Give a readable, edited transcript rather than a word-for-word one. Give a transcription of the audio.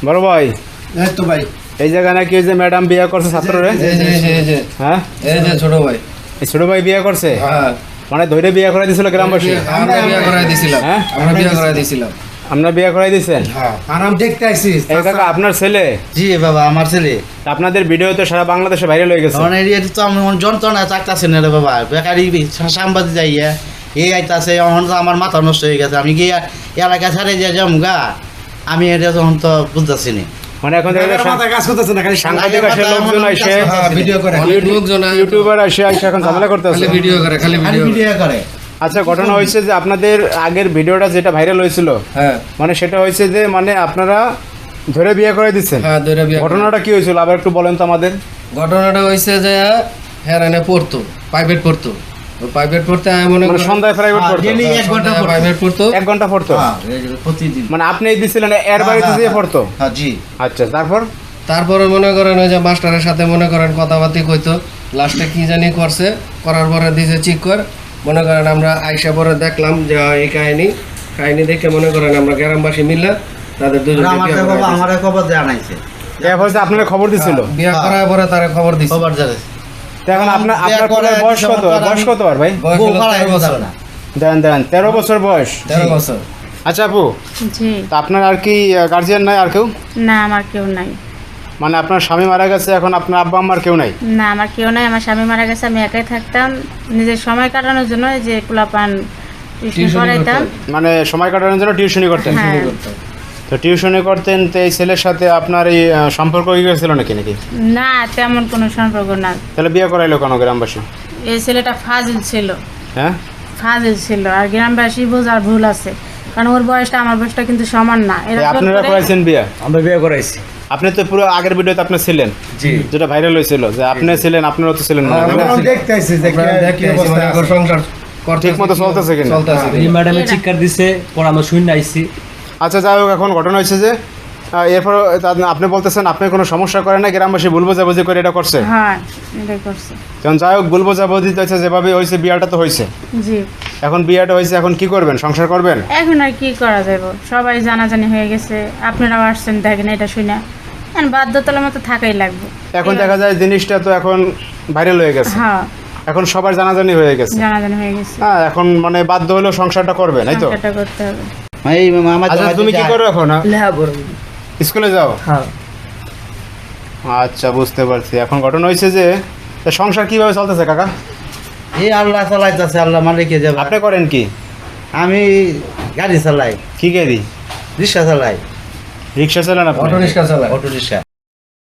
বড় ভাই এই তো ভাই এই জায়গা নাকি ওই যে ম্যাডাম বিয়ে করছে ছাত্ররে হ্যাঁ এই যে ছোট ভাই এই ছোট ভাই বিয়ে করছে হ্যাঁ মানে ধরে বিয়ে করে দিছিল গ্রামবাসী আমরা বিয়ে করাই দিছিলাম হ্যাঁ আমরা বিয়ে করাই দিছিলাম আপনারা বিয়ে করাই দিয়েছেন হ্যাঁ আরাম দেখতে আইছিস এই কাকা আপনার ছেলে জি বাবা আমার ছেলে আপনাদের ভিডিও তো সারা বাংলাদেশে ভাইরাল হয়ে গেছে তখন এরিয়াতে তো আমি যন্ত্রণা চাকতাছি না রে বাবা বেকারি সাংবাদিক যাইয়া এই আইতাছে এখন তো আমার মাথা নষ্ট হয়ে গেছে আমি কি এলাকা ছাড়ে যে যামগা আমি এটা তখন তো বুঝতেছি না মানে এখন দেখা যায় মাথা কাজ করতেছে না খালি সাংবাদিক আসে লোকজন আসে ভিডিও করে লোকজন ইউটিউবার আসে এখন ঝামেলা করতেছে খালি ভিডিও করে খালি খালি ভিডিও ভিডিও করে আচ্ছা ঘটনা হয়েছে যে আপনাদের আগের ভিডিওটা যেটা ভাইরাল হয়েছিল হ্যাঁ মানে সেটা হয়েছে যে মানে আপনারা ধরে বিয়ে করে দিচ্ছেন হ্যাঁ দুইটা বিয়ে ঘটনাটা কি হয়েছিল আবার একটু বলেন তো আমাদের ঘটনাটা হইছে যে হেরানে পড়তো প্রাইভেট পড়তো প্রাইভেট পড়তে আমি মনে মানে করি সন্ধ্যায় প্রাইভেট হ্যাঁ, পড়তো daily এক ঘন্টা পড়তো। প্রাইভেট পড়তো 1 ঘন্টা পড়তো হ্যাঁ এই যে প্রতিদিন মানে আপনি দিছিলেন এর বাড়িতে যেয়ে পড়তো হ্যাঁ জি আচ্ছা তারপর তারপরে মনে করেন ওই যে মাস্টারের সাথে মনে করেন কথাবার্তি কইতো লাস্টে কি জানি করছে করার পরে দিছে চিক কর মনে করেন আমরা আইসা পরে দেখলাম যে এই কাহিনী দেখে মনে করেন আমরা গ্রামবাসী মিললে তাদের দুজন আমার বাবা আমার খবর জানাইছে এরপর যে আপনারা খবর দিছিল বিয়ে করার পরে তারা খবর দিছে খবর জানাইছে তো এখন আপনার বিয়ে আপনার করে বয়স কত বয়স কত আর ভাই বয়স বউ হলো পাড়ায় 13 বছর না দেন 13 বছর বয়স 13 বছর আচ্ছা আপু জি তা আপনার আর কি গার্জিয়ান নাই আর কেউ না আমার কেউ নাই মানে আপনার স্বামী মারা গেছে এখন আপনার আব্বা আম্মার কেউ নাই না আমার কেউ নাই আমার স্বামী মারা গেছে আমি একাই থাকতাম নিজের সময় কাটানোর জন্য এই যে পোলাপান টিউশন টিউশনি করাইতাম মানে সময় কাটানোর জন্য টিউশনি করতেন হ্যাঁ তো টিউশনি করতেন তো এই ছেলের সাথে আপনার এই সম্পর্ক হয়ে গেছিল নাকি নাকি না তেমন কোনো সম্পর্ক না তাহলে বিয়ে করাইলো কেন গ্রামবাসী এই ছেলেটা ফাজিল ছিল হ্যাঁ ফাজিল ছিল আর গ্রামবাসী বোঝার ভুল আছে কারণ ওর বয়সটা আমার বয়সটা কিন্তু সমান না এরা এই জোর আপনারা করে- করাইছেন বিয়ে আমরা বিয়ে করাইছি আপনি তো পুরো আগের ভিডিওতে আপনি ছিলেন জি যেটা ভাইরাল হয়েছিল যে আপনি ছিলেন আপনারও তো ছিলেন না, তাই না? দেখতে আইছি মনে করেন সংসার করতে ঠিক মতো চলতেছে কিনা? চলতেছে এই ম্যাডামে চিৎকার দিছে পর আমরা শুনে আইছি আচ্ছা যাই হোক এখন ঘটনা হয়েছে যে এরপর আপনি বলতেছেন আপনি কোনো সমস্যা করেন না গ্রামবাসী ভুল বোঝাবুঝি করে এটা করছে হ্যাঁ এটাই করছে কারণ যাই হোক ভুল বোঝাবুঝি হয়েছে যেভাবে হয়েছে বিয়েটা তো হয়েছে জি এখন বিয়েটা হয়েছে এখন কি করবেন সংসার করবেন এখন আর কি করা যাবে সবাই জানাজানি হয়ে গেছে আপনারাও আসছেন দেখেন এটা শুনে এখন বাধ্যতার মতো থাকাই লাগবে এখন দেখা যায় জিনিসটা তো এখন ভাইরাল হয়ে গেছে হ্যাঁ এখন সবার জানাজানি হয়ে গেছে জানাজানি হয়ে গেছে হ্যাঁ এখন মানে বাধ্য হলেও সংসারটা করবে তাই তো সংসারটা করতে হবে এই আমার আচ্ছা তুমি কি করো এখন স্কুলে যাও হ্যাঁ আচ্ছা বুঝতে পারছি এখন ঘটনা হয়েছে যে তা সংসার কিভাবে চলতেছে কাকা এই আল্লাহ চালাইতেছে আল্লাহ মালিকে যাবে আপনি করেন কি আমি গাড়ি চালাই কি গাড়ি রিক্সা চালাই রিক্সা চালান আপনি অটো রিক্সা চালায় অটো রিক্সা